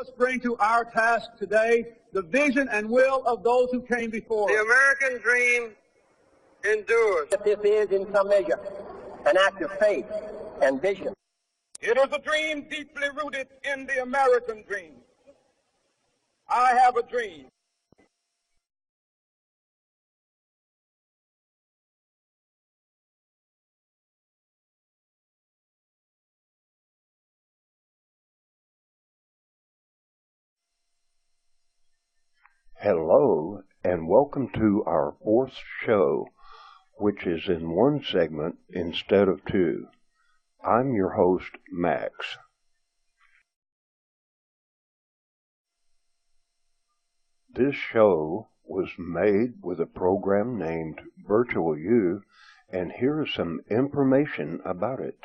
must bring to our task today the vision and will of those who came before. The American dream endures. This is, in some measure, an act of faith and vision. It is a dream deeply rooted in the American dream. I have a dream. Hello, and welcome to our fourth show, which is in one segment instead of two. I'm your host, Max. This show was made with a program named Virtual U, and here is some information about it.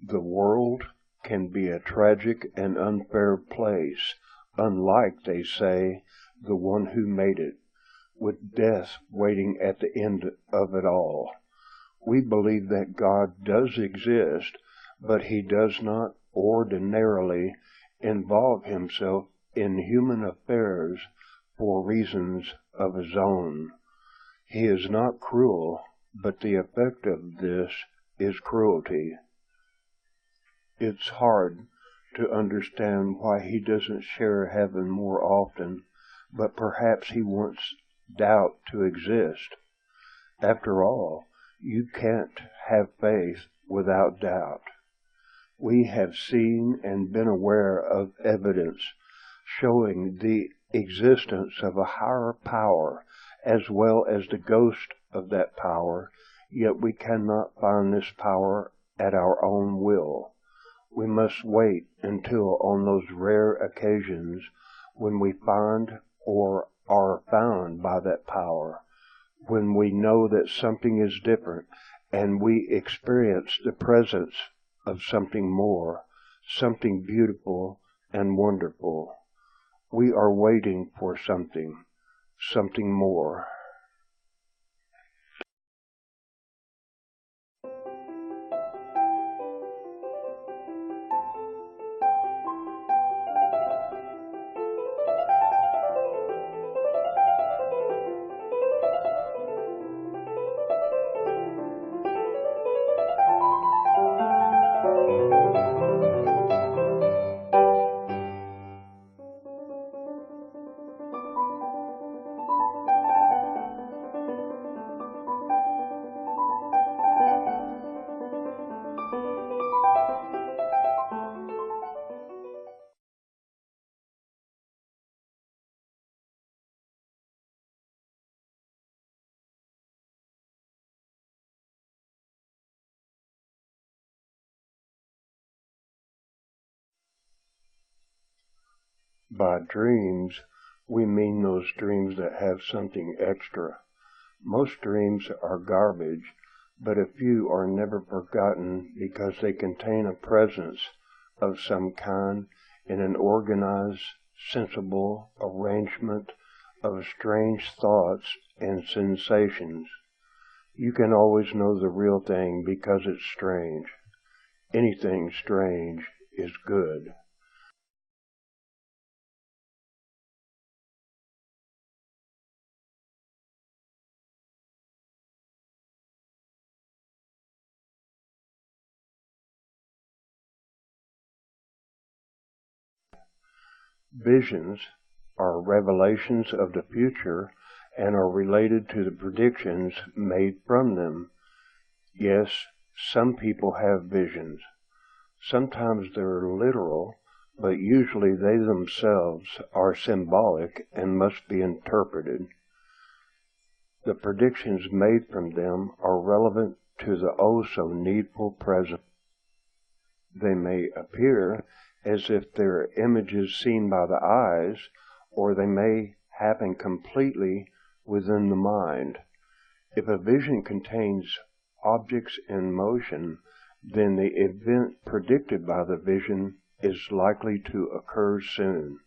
The world can be a tragic and unfair place, unlike, they say, the one who made it, with death waiting at the end of it all. We believe that God does exist, but he does not ordinarily involve himself in human affairs for reasons of his own. He is not cruel, but the effect of this is cruelty. It's hard to understand why he doesn't share heaven more often, but perhaps he wants doubt to exist. After all, you can't have faith without doubt. We have seen and been aware of evidence showing the existence of a higher power as well as the ghost of that power, yet we cannot find this power at our own will. We must wait until on those rare occasions when we find or are found by that power, when we know that something is different and we experience the presence of something more, something beautiful and wonderful. We are waiting for something more. By dreams, we mean those dreams that have something extra. Most dreams are garbage, but a few are never forgotten because they contain a presence of some kind in an organized, sensible arrangement of strange thoughts and sensations. You can always know the real thing because it's strange. Anything strange is good. Visions are revelations of the future and are related to the predictions made from them. Yes, some people have visions. Sometimes they're literal, but usually they themselves are symbolic and must be interpreted. The predictions made from them are relevant to the oh-so-needful present. They may appear as if they're images seen by the eyes, or they may happen completely within the mind. If a vision contains objects in motion, then the event predicted by the vision is likely to occur soon.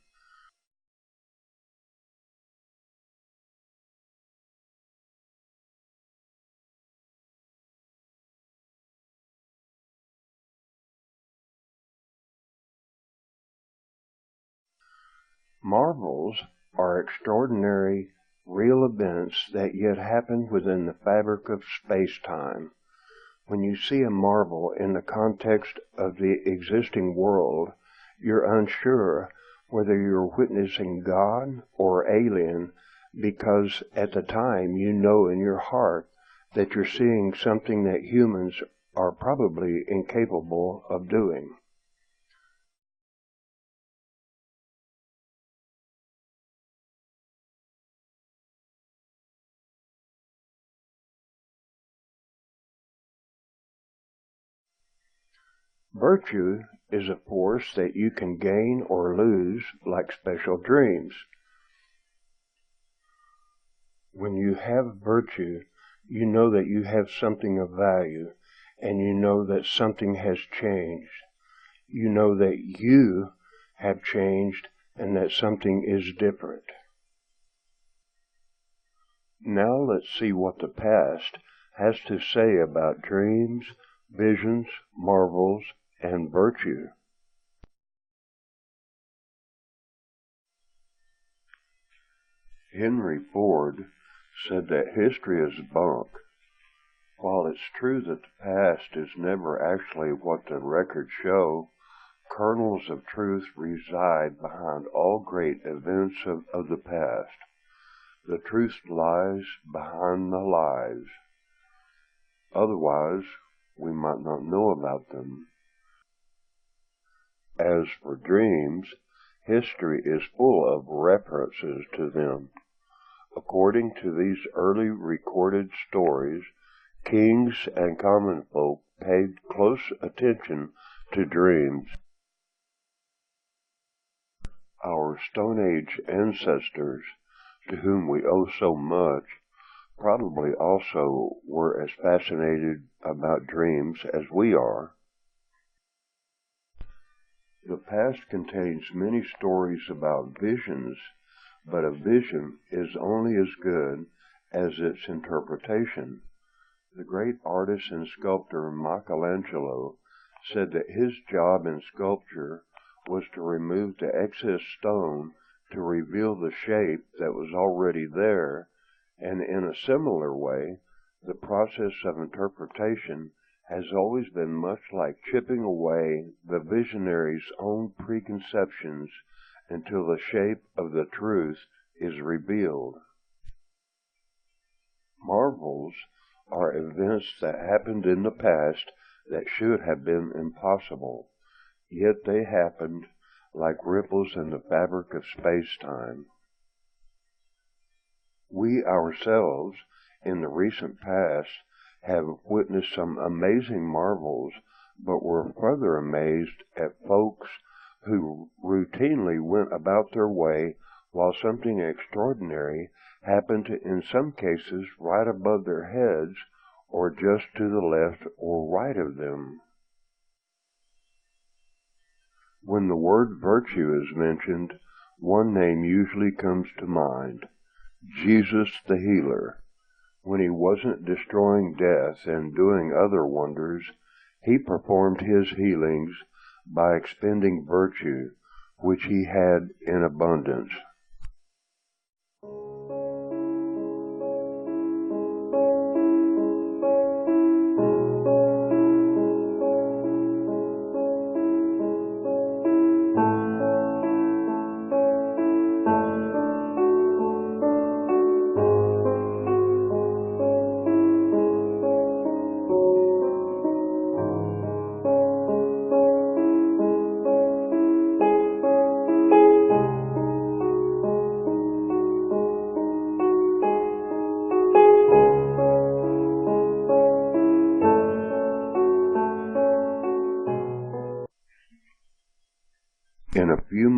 Marvels are extraordinary, real events that yet happen within the fabric of space-time. When you see a marvel in the context of the existing world, you're unsure whether you're witnessing God or alien, because at the time you know in your heart that you're seeing something that humans are probably incapable of doing. Virtue is a force that you can gain or lose like special dreams. When you have virtue, you know that you have something of value, and you know that something has changed. You know that you have changed and that something is different. Now let's see what the past has to say about dreams, visions, marvels, and virtue. Henry Ford said that history is bunk. While it's true that the past is never actually what the records show, kernels of truth reside behind all great events of the past. The truth lies behind the lies. Otherwise, we might not know about them. As for dreams, history is full of references to them. According to these early recorded stories, kings and common folk paid close attention to dreams. Our Stone Age ancestors, to whom we owe so much, probably also were as fascinated about dreams as we are. The past contains many stories about visions, but a vision is only as good as its interpretation. The great artist and sculptor Michelangelo said that his job in sculpture was to remove the excess stone to reveal the shape that was already there, and in a similar way, the process of interpretation has always been much like chipping away the visionary's own preconceptions until the shape of the truth is revealed. Marvels are events that happened in the past that should have been impossible, yet they happened like ripples in the fabric of space-time. We ourselves, in the recent past, have witnessed some amazing marvels, but were further amazed at folks who routinely went about their way while something extraordinary happened in some cases right above their heads or just to the left or right of them. When the word virtue is mentioned, one name usually comes to mind: Jesus the healer. When he wasn't destroying death and doing other wonders, he performed his healings by expending virtue, which he had in abundance.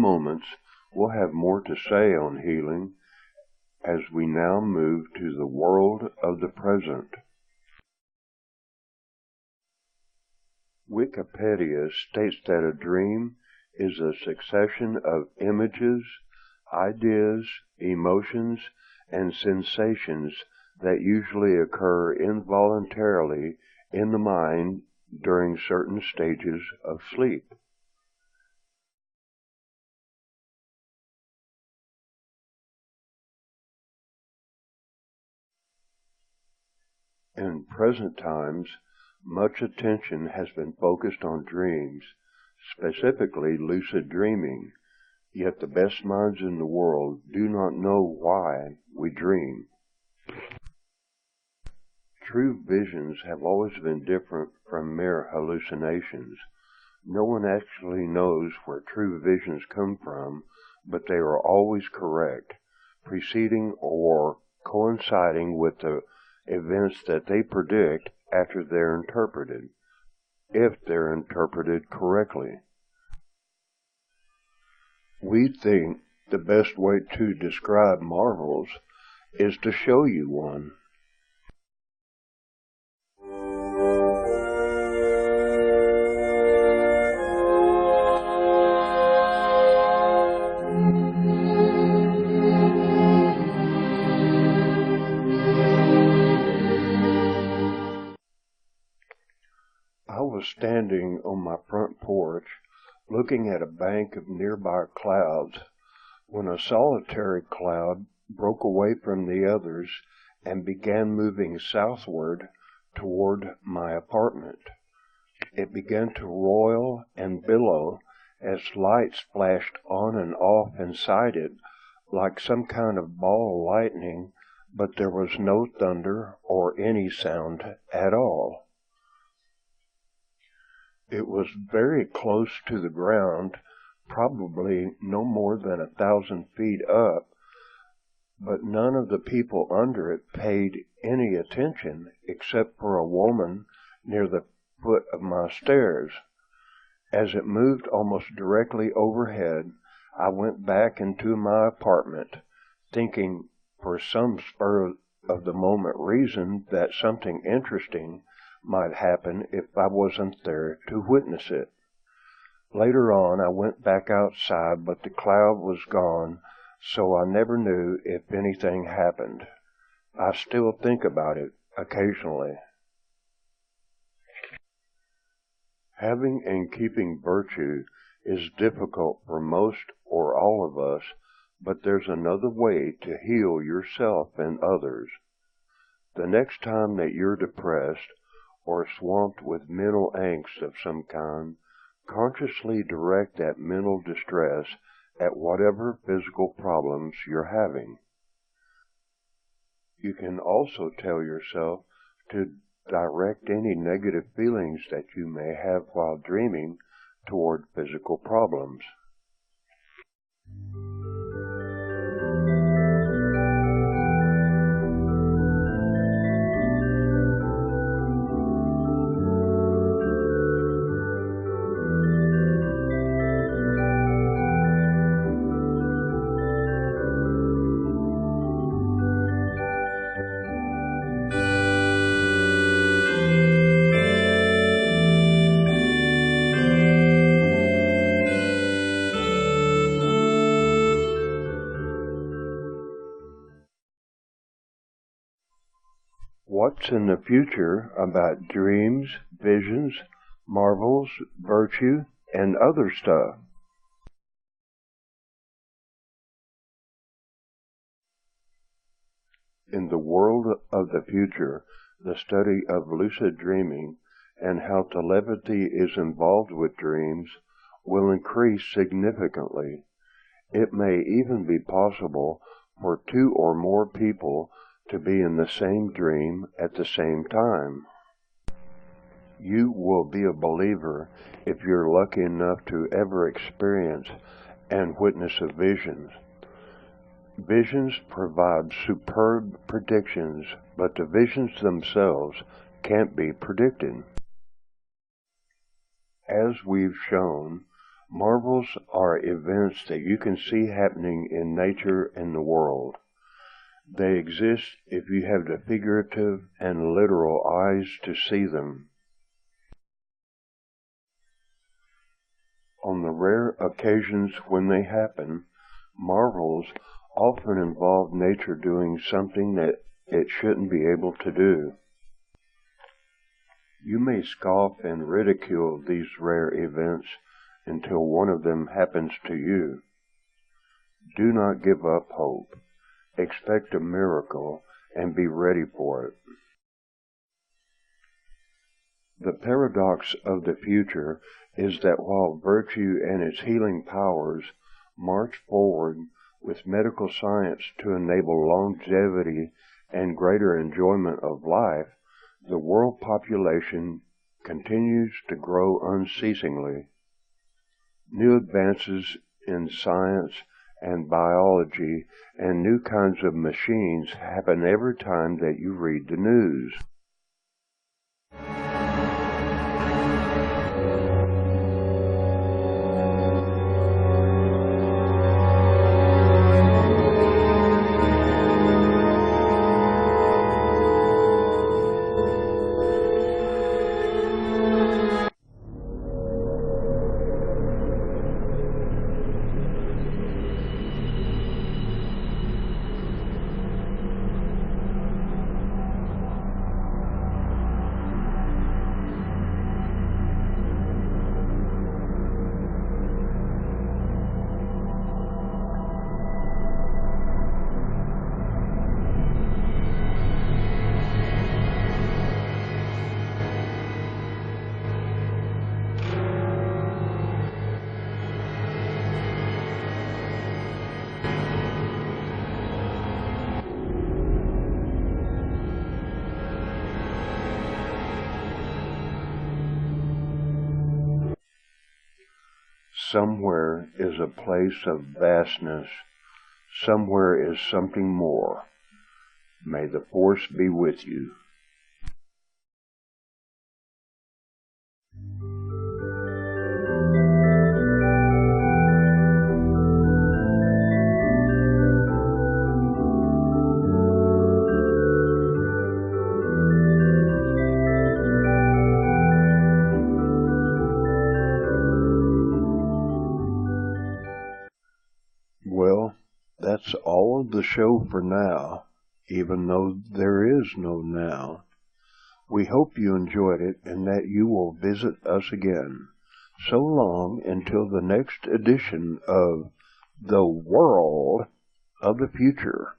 moments, we'll have more to say on healing as we now move to the world of the present. Wikipedia states that a dream is a succession of images, ideas, emotions, and sensations that usually occur involuntarily in the mind during certain stages of sleep. In present times, much attention has been focused on dreams, specifically lucid dreaming, yet the best minds in the world do not know why we dream. True visions have always been different from mere hallucinations. No one actually knows where true visions come from, but they are always correct, preceding or coinciding with the events that they predict after they're interpreted, if they're interpreted correctly. We think the best way to describe marvels is to show you one. I was standing on my front porch, looking at a bank of nearby clouds, when a solitary cloud broke away from the others and began moving southward toward my apartment. It began to roil and billow as lights flashed on and off inside it like some kind of ball of lightning, but there was no thunder or any sound at all. It was very close to the ground, probably no more than 1,000 feet up, but none of the people under it paid any attention except for a woman near the foot of my stairs. As it moved almost directly overhead, I went back into my apartment, thinking for some spur of the moment reason that something interesting might happen if I wasn't there to witness it. Later on, I went back outside, but the cloud was gone, so I never knew if anything happened. I still think about it occasionally. Having and keeping virtue is difficult for most or all of us, but there's another way to heal yourself and others. The next time that you're depressed or swamped with mental angst of some kind, consciously direct that mental distress at whatever physical problems you're having. You can also tell yourself to direct any negative feelings that you may have while dreaming toward physical problems. What's in the future about dreams, visions, marvels, virtue, and other stuff? In the world of the future, the study of lucid dreaming and how telepathy is involved with dreams will increase significantly. It may even be possible for 2 or more people to be in the same dream at the same time. You will be a believer if you're lucky enough to ever experience and witness a vision. Visions provide superb predictions, but the visions themselves can't be predicted. As we've shown, Marvels are events that you can see happening in nature and the world. They exist if you have the figurative and literal eyes to see them. On the rare occasions when they happen, marvels often involve nature doing something that it shouldn't be able to do. You may scoff and ridicule these rare events until one of them happens to you. Do not give up hope. Expect a miracle and be ready for it. The paradox of the future is that while virtue and its healing powers march forward with medical science to enable longevity and greater enjoyment of life, the world population continues to grow unceasingly. New advances in science and biology and new kinds of machines happen every time that you read the news. Somewhere is a place of vastness. Somewhere is something more. May the Force be with you. Well, that's all of the show for now, even though there is no now. We hope you enjoyed it and that you will visit us again. So long until the next edition of The World of the Future.